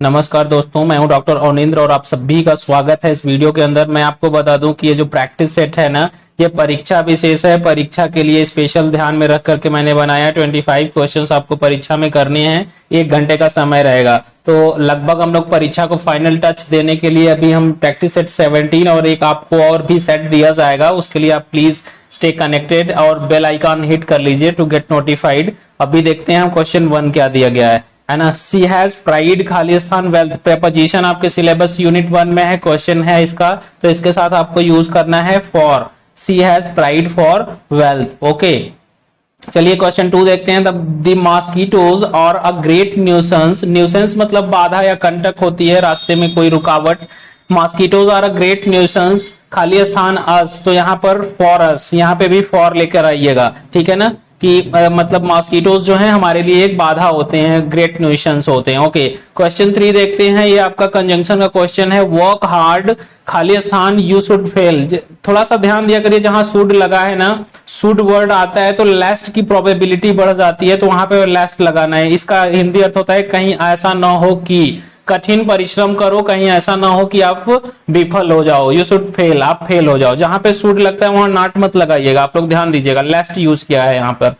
नमस्कार दोस्तों, मैं हूं डॉक्टर अवनिंद्र और आप सभी का स्वागत है इस वीडियो के अंदर। मैं आपको बता दूं कि ये जो प्रैक्टिस सेट है ना, ये परीक्षा विशेष है। परीक्षा के लिए स्पेशल ध्यान में रख करके मैंने बनाया। 25 क्वेश्चंस आपको परीक्षा में करने हैं, 1 घंटे का समय रहेगा। तो लगभग हम लोग परीक्षा को फाइनल टच देने के लिए अभी हम प्रैक्टिस सेट 17 और एक आपको और भी सेट दिया जाएगा। उसके लिए आप प्लीज स्टे कनेक्टेड और बेल आइकन हिट कर लीजिए टू गेट नोटिफाइड। अभी देखते हैं हम क्वेश्चन 1 क्या दिया गया है ना। सी हैज प्राइड खाली स्थान वेल्थ। प्रेपोजिशन आपके सिलेबस यूनिट 1 में है, क्वेश्चन है इसका, तो इसके साथ आपको यूज करना है for. She has pride for wealth. Okay, चलिए क्वेश्चन 2 देखते हैं। द मॉस्किटोज और अ ग्रेट न्यूसेंस। न्यूसेंस मतलब बाधा या कंटक होती है, रास्ते में कोई रुकावट। Mosquitoes are a great nuisance, खाली स्थान अस, तो यहाँ पर फॉर अस, यहाँ पे भी फॉर लेकर आइएगा, ठीक है ना, कि मतलब मॉस्किटोज जो हैं हमारे लिए एक बाधा होते हैं, ग्रेट न्यूसेंस होते हैं। ओके, क्वेश्चन 3 देखते हैं। ये आपका कंजंक्शन का क्वेश्चन है। वर्क हार्ड खाली स्थान यू शुड फेल। थोड़ा सा ध्यान दिया करिए, जहां शुड लगा है ना, शुड वर्ड आता है तो लेस्ट की प्रोबेबिलिटी बढ़ जाती है, तो वहां पे लेस्ट लगाना है। इसका हिंदी अर्थ होता है कहीं ऐसा ना हो कि, कठिन परिश्रम करो, कहीं ऐसा ना हो कि आप विफल हो जाओ। यू शुड फेल, आप फेल हो जाओ। जहां पे शुड लगता है वहां नॉट मत लगाइएगा, आप लोग ध्यान दीजिएगा, लेस्ट यूज किया है यहाँ पर।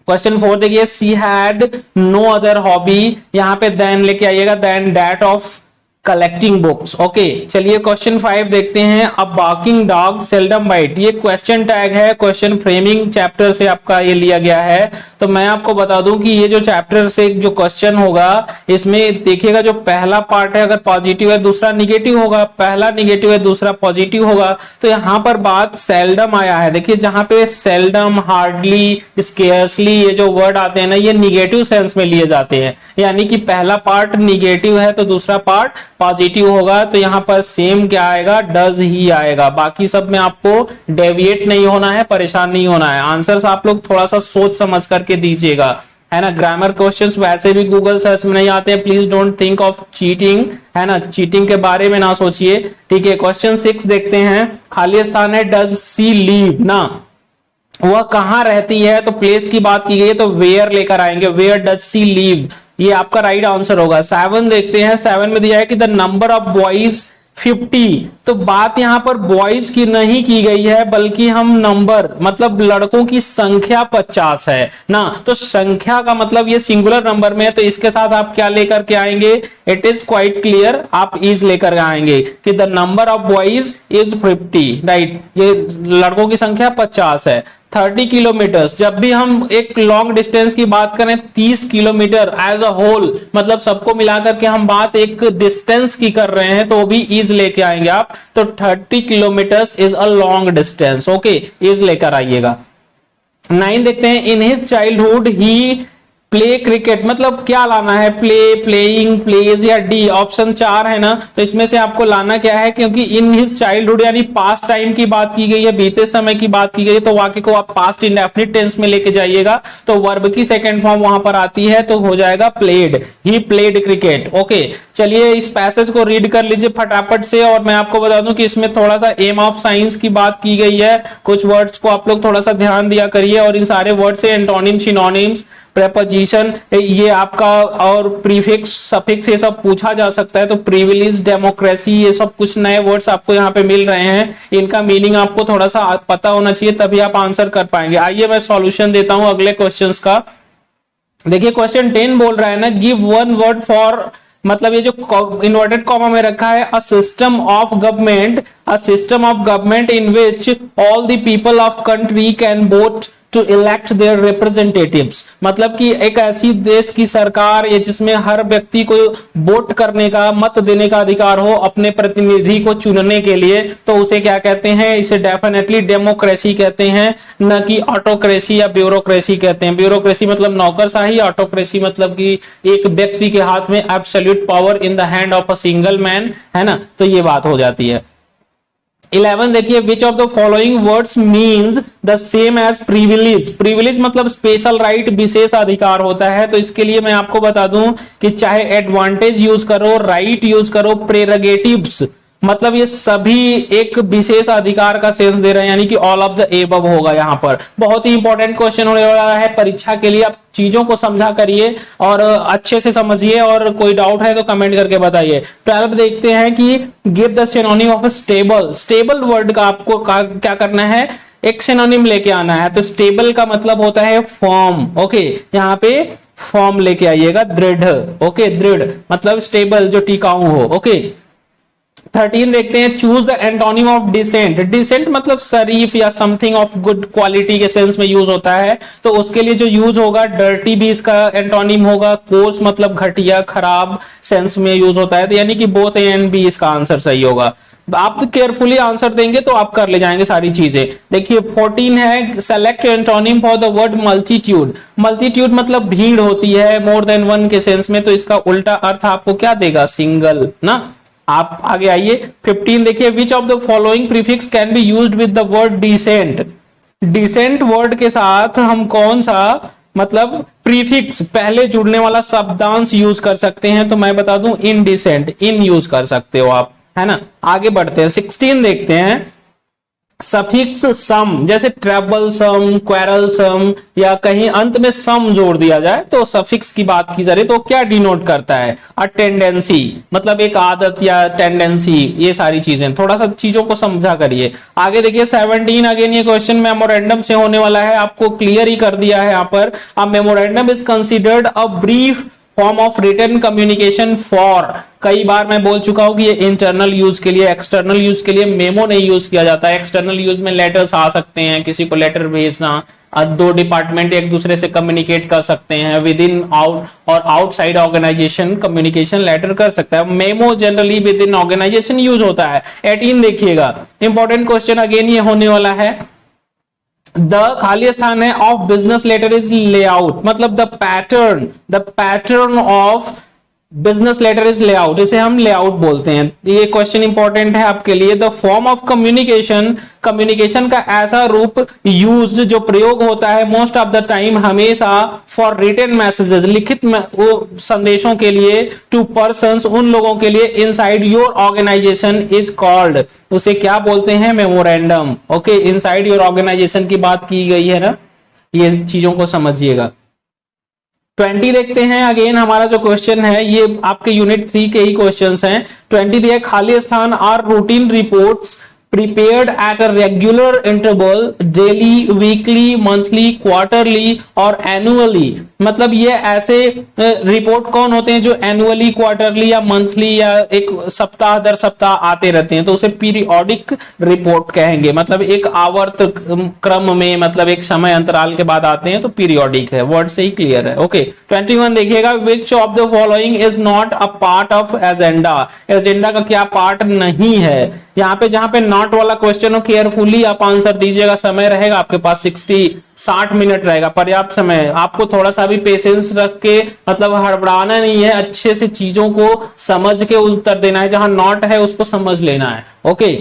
क्वेश्चन 4 देखिए। She had no other hobby, यहाँ पे देन लेके आइएगा, then that of collecting books. Okay, चलिए क्वेश्चन 5 देखते हैं। A barking dog seldom bite. ये क्वेश्चन टैग है, क्वेश्चन फ्रेमिंग चैप्टर से आपका ये लिया गया है। तो मैं आपको बता दूं कि ये जो चैप्टर से जो क्वेश्चन होगा, इसमें देखिएगा जो पहला पार्ट है, अगर पॉजिटिव है दूसरा निगेटिव होगा, पहला निगेटिव है दूसरा पॉजिटिव होगा। तो यहां पर बात सेल्डम आया है। देखिए जहां पे सेल्डम, हार्डली, स्केयर्सली, ये जो वर्ड आते हैं ना, ये निगेटिव सेंस में लिए जाते हैं, यानी कि पहला पार्ट निगेटिव है तो दूसरा पार्ट पॉजिटिव होगा। तो यहां पर सेम क्या आएगा, डज ही आएगा। बाकी सब में आपको डेविएट नहीं होना है, परेशान नहीं होना है। आंसर्स आप लोग थोड़ा सा सोच समझ करके दीजिएगा, है ना। ग्रामर क्वेश्चंस वैसे भी गूगल सर्च में नहीं आते हैं, please don't think of cheating, है ना, चीटिंग के बारे में ना सोचिए, ठीक है। क्वेश्चन 6 देखते हैं। खाली स्थान है, डज सी लीव ना, वह कहां रहती है, तो प्लेस की बात की गई है तो वेयर लेकर आएंगे, वेयर डज सी लीव, ये आपका राइट आंसर होगा। 7 देखते हैं। 7 में दिया है कि द नंबर ऑफ बॉयज 50, तो बात यहां पर बॉयज की नहीं की गई है, बल्कि हम नंबर मतलब लड़कों की संख्या 50 है ना, तो संख्या का मतलब ये सिंगुलर नंबर में है, तो इसके साथ आप क्या लेकर के आएंगे, इट इज क्वाइट क्लियर, आप इज लेकर आएंगे कि the number of boys is 50, right, ये लड़कों की संख्या 50 है। 30 किलोमीटर, जब भी हम एक लॉन्ग डिस्टेंस की बात करें, 30 किलोमीटर एज अ होल, मतलब सबको मिलाकर के हम बात एक डिस्टेंस की कर रहे हैं, तो भी इज लेके आएंगे आप, तो 30 kilometre is a long distance. Okay, is लेकर आइएगा। 9 देखते हैं। In his childhood he play cricket, मतलब क्या लाना है, प्ले, प्लेइंग, प्लेज या डी, ऑप्शन 4 है ना, तो इसमें से आपको लाना क्या है, क्योंकि इन हिज चाइल्डहुड यानी पास्ट टाइम की बात की गई है, बीते समय की बात की गई है, तो वाक्य को आप पास्ट इंडेफिनिट टेंस में लेके जाइएगा, तो वर्ब की सेकंड फॉर्म वहां पर आती है, तो हो जाएगा played, he played cricket. Okay, चलिए इस पैसेज को रीड कर लीजिए फटाफट से, और मैं आपको बता दूं कि इसमें थोड़ा सा एम ऑफ साइंस की बात की गई है, कुछ वर्ड्स को आप लोग थोड़ा सा ध्यान दिया करिए, और इन सारे वर्ड से एंटोनिम, सिनोनिम्स, प्रेपोजिशन, ये आपका, और प्रीफिक्स, सफिक्स, ये सब पूछा जा सकता है। तो प्रिविलेज, डेमोक्रेसी, ये सब कुछ नए वर्ड्स आपको यहाँ पे मिल रहे हैं, इनका मीनिंग आपको थोड़ा सा पता होना चाहिए, तभी आप आंसर कर पाएंगे। आइए मैं सॉल्यूशन देता हूं अगले क्वेश्चंस का। देखिए क्वेश्चन 10 बोल रहा है ना, गिव वन वर्ड फॉर, मतलब ये जो इन्वर्टेड कॉमा में रखा है, a system of government, a system of government in which all the people of country can vote to elect their representatives, मतलब कि एक ऐसी देश की सरकार है जिसमें हर व्यक्ति को वोट करने का, मत देने का अधिकार हो अपने प्रतिनिधि को चुनने के लिए, तो उसे क्या कहते हैं, इसे डेफिनेटली डेमोक्रेसी कहते हैं, न कि ऑटोक्रेसी या ब्यूरोक्रेसी कहते हैं। ब्यूरोक्रेसी मतलब नौकरशाही, ऑटोक्रेसी मतलब कि एक व्यक्ति के हाथ में absolute power in the hand of a single man, है ना, तो ये बात हो जाती है। 11 देखिए। Which of the following words means the same as privilege. Privilege मतलब स्पेशल राइट, विशेष अधिकार होता है, तो इसके लिए मैं आपको बता दूं कि चाहे एडवांटेज यूज करो, राइट यूज करो, प्रेरोगेटिव्स, मतलब ये सभी एक विशेष अधिकार का सेंस दे रहे हैं, यानी कि ऑल ऑफ द एबव होगा यहाँ पर। बहुत ही इंपॉर्टेंट क्वेश्चन होने वाला है परीक्षा के लिए। आप चीजों को समझा करिए और अच्छे से समझिए, और कोई डाउट है तो कमेंट करके बताइए। 12 देखते हैं कि give the synonym of stable. Stable word का आपको क्या करना है, एक सिनोनिम लेके आना है। तो स्टेबल का मतलब होता है फॉर्म। ओके, यहाँ पे फॉर्म लेके आइएगा, दृढ़। ओके, दृढ़ मतलब स्टेबल, जो टिकाऊ हो। ओके, 13 देखते हैं, choose the antonym of decent. Decent मतलब शरीफ या समथिंग ऑफ गुड क्वालिटी के सेंस में यूज होता है। तो उसके लिए जो यूज होगा, डर्टी भी इसका एंटोनिम होगा। कोर्स मतलब घटिया, खराब सेंस में यूज होता है। तो यानी कि बोथ ए एंड बी इसका आंसर सही होगा। आप केयरफुली आंसर देंगे तो आप कर ले जाएंगे सारी चीजें। देखिए 14 है, select antonym for the word multitude. Multitude मतलब भीड़ होती है, मोर देन वन के सेंस में। तो इसका उल्टा अर्थ आपको क्या देगा, सिंगल ना। आप आगे आइए, 15 देखिए, which of the following prefix can be used with the word descent. Descent word के साथ हम कौन सा मतलब प्रीफिक्स, पहले जुड़ने वाला शब्दांश यूज कर सकते हैं। तो मैं बता दूं, इनडिसेंट, इन यूज कर सकते हो आप, है ना। आगे बढ़ते हैं, 16 देखते हैं, सफिक्स सम, जैसे ट्रेबल सम, क्वेरल सम, या कहीं अंत में सम जोड़ दिया जाए तो सफिक्स की बात की जा रही, तो क्या डिनोट करता है, अ टेंडेंसी, मतलब एक आदत या टेंडेंसी। ये सारी चीजें थोड़ा सा चीजों को समझा करिए। आगे देखिए 17, अगेन ये क्वेश्चन मेमोरेंडम से होने वाला है, आपको क्लियर ही कर दिया है यहाँ पर। A memorandum is considered a brief form of written communication for. कई बार मैं बोल चुका हूं कि ये इंटरनल यूज के लिए, एक्सटर्नल यूज के लिए मेमो नहीं यूज किया जाता है। एक्सटर्नल यूज में लेटर्स आ सकते हैं, किसी को लेटर भेजना, दो डिपार्टमेंट एक दूसरे से कम्युनिकेट कर सकते हैं, विद इन आउट और आउटसाइड ऑर्गेनाइजेशन कम्युनिकेशन लेटर कर सकता है। Memo generally within organization use होता है। 18 देखिएगा, इंपॉर्टेंट क्वेश्चन अगेन ये होने वाला है। द खाली स्थान है of business letter is layout, मतलब the pattern of business letter is layout, इसे हम लेआउट बोलते हैं। ये क्वेश्चन इंपॉर्टेंट है आपके लिए। The form of communication, communication का ऐसा रूप यूज्ड जो प्रयोग होता है मोस्ट ऑफ द टाइम, हमेशा, फॉर रिटन मैसेजेस, लिखित वो संदेशों के लिए, टू पर्सन्स, उन लोगों के लिए, inside your organization is called, उसे क्या बोलते हैं, memorandum. Okay, inside your organization की बात की गई है ना, ये चीजों को समझिएगा। 20 देखते हैं, अगेन हमारा जो क्वेश्चन है ये आपके यूनिट 3 के ही क्वेश्चंस हैं। 20 दिया, खाली स्थान are routine reports prepared at a regular interval, daily, weekly, monthly, quarterly और annually, मतलब ये ऐसे रिपोर्ट कौन होते हैं जो एनुअली, क्वार्टरली या मंथली या एक सप्ताह दर सप्ताह आते रहते हैं, तो उसे पीरियोडिक रिपोर्ट कहेंगे। मतलब एक आवर्त क्रम में, मतलब एक समय अंतराल के बाद आते हैं, तो पीरियोडिक है, वर्ड से ही क्लियर है। ओके, 21 देखिएगा, विच of the following is not a part of agenda. Agenda का क्या पार्ट नहीं है। यहाँ पे जहां पे नॉट वाला क्वेश्चन हो, केयरफुली आप आंसर दीजिएगा। समय रहेगा आपके पास 60 मिनट रहेगा, पर्याप्त समय। आपको थोड़ा सा भी पेशेंस रख के, मतलब हड़बड़ाना नहीं है, अच्छे से चीजों को समझ के उत्तर देना है। जहां नॉट है उसको समझ लेना है। ओके,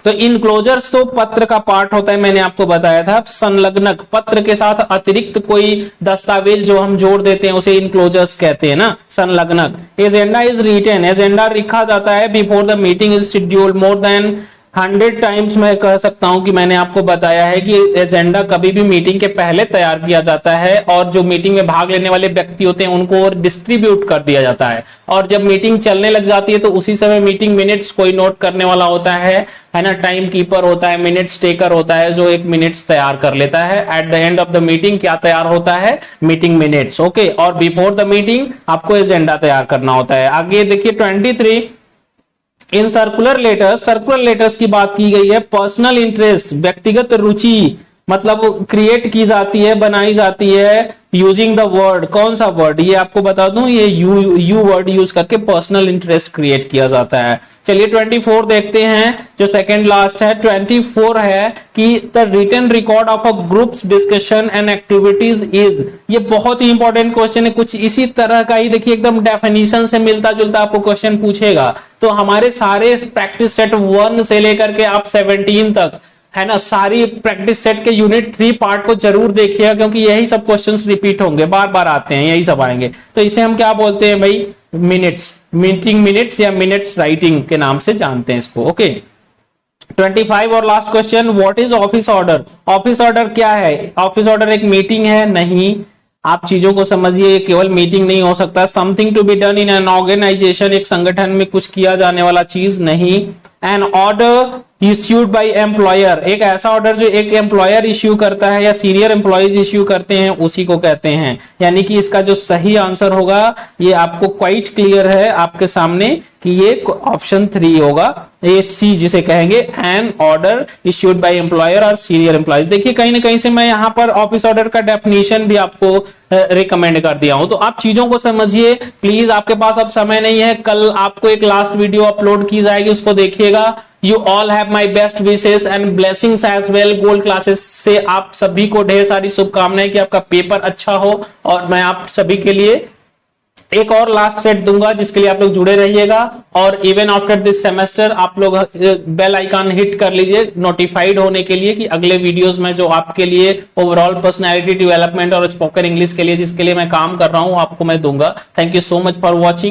तो इनक्लोजर्स तो पत्र का पार्ट होता है, मैंने आपको बताया था। संलग्नक, पत्र के साथ अतिरिक्त कोई दस्तावेज जो हम जोड़ देते हैं उसे इनक्लोजर्स कहते हैं ना, संलग्नक। एजेंडा इज रिटन, एजेंडा लिखा जाता है before the meeting is scheduled. More than 100 times मैं कह सकता हूं कि मैंने आपको बताया है कि एजेंडा कभी भी मीटिंग के पहले तैयार किया जाता है, और जो मीटिंग में भाग लेने वाले व्यक्ति होते हैं उनको डिस्ट्रीब्यूट कर दिया जाता है। और जब मीटिंग चलने लग जाती है तो उसी समय मीटिंग मिनट्स कोई नोट करने वाला होता है ना, टाइम कीपर होता है, मिनट्स टेकर होता है जो एक मिनट्स तैयार कर लेता है। At the end of the meeting क्या तैयार होता है, मीटिंग मिनट्स। ओके, और बिफोर द मीटिंग आपको एजेंडा तैयार करना होता है। आगे देखिए 23, in circular letters, circular letters की बात की गई है। पर्सनल इंटरेस्ट, व्यक्तिगत रुचि, मतलब क्रिएट की जाती है, बनाई जाती है यूजिंग द वर्ड। कौन सा वर्ड, ये आपको बता दूं, ये यू वर्ड यूज करके पर्सनल इंटरेस्ट क्रिएट किया जाता है। चलिए 24 देखते हैं, जो सेकंड लास्ट है। 24 है कि the written record of a groups discussion and activities is. ये बहुत ही इंपॉर्टेंट क्वेश्चन है, कुछ इसी तरह का ही देखिए, एकदम डेफिनेशन से मिलता जुलता आपको क्वेश्चन पूछेगा। तो हमारे सारे प्रैक्टिस सेट 1 से लेकर के आप 17 तक, है ना, सारी प्रैक्टिस सेट के यूनिट 3 पार्ट को जरूर देखिएगा, क्योंकि यही सब क्वेश्चंस रिपीट होंगे, बार बार आते हैं, यही सब आएंगे। तो इसे हम क्या बोलते हैं भाई, मिनट्स, मीटिंग मिनट्स या मिनट्स राइटिंग के नाम से जानते हैं इसको। ओके 25 और last question, what is office order? Office order क्या है? ऑफिस ऑर्डर एक मीटिंग है? नहीं, आप चीजों को समझिए, केवल मीटिंग नहीं हो सकता। Something to be done in an organization, एक संगठन में कुछ किया जाने वाला चीज नहीं। An order issued by employer, एक ऐसा ऑर्डर जो एक एम्प्लॉयर इश्यू करता है या सीनियर एम्प्लॉयज इश्यू करते हैं, उसी को कहते हैं। यानी कि इसका जो सही आंसर होगा, ये आपको क्वाइट क्लियर है आपके सामने कि ये ऑप्शन 3 होगा, ये सी जिसे कहेंगे, an order issued by employer और सीनियर एम्प्लॉयज। देखिए कहीं ना कहीं से मैं यहाँ पर ऑफिस ऑर्डर का डेफिनेशन भी आपको रिकमेंड कर दिया हूं, तो आप चीजों को समझिए प्लीज। आपके पास अब समय नहीं है, कल आपको एक लास्ट वीडियो अपलोड की जाएगी, उसको देखिएगा। You all have my best wishes and blessings as well. Gold classes से आप सभी को ढेर सारी शुभकामनाएं कि आपका पेपर अच्छा हो, और मैं आप सभी के लिए एक और लास्ट सेट दूंगा जिसके लिए आप लोग जुड़े रहिएगा। और इवन आफ्टर दिस सेमेस्टर आप लोग बेल आइकन हिट कर लीजिए नोटिफाइड होने के लिए कि अगले वीडियोस में जो आपके लिए ओवरऑल पर्सनैलिटी डेवलपमेंट और स्पोकन इंग्लिश के लिए जिसके लिए मैं काम कर रहा हूं, आपको मैं दूंगा। Thank you so much for watching.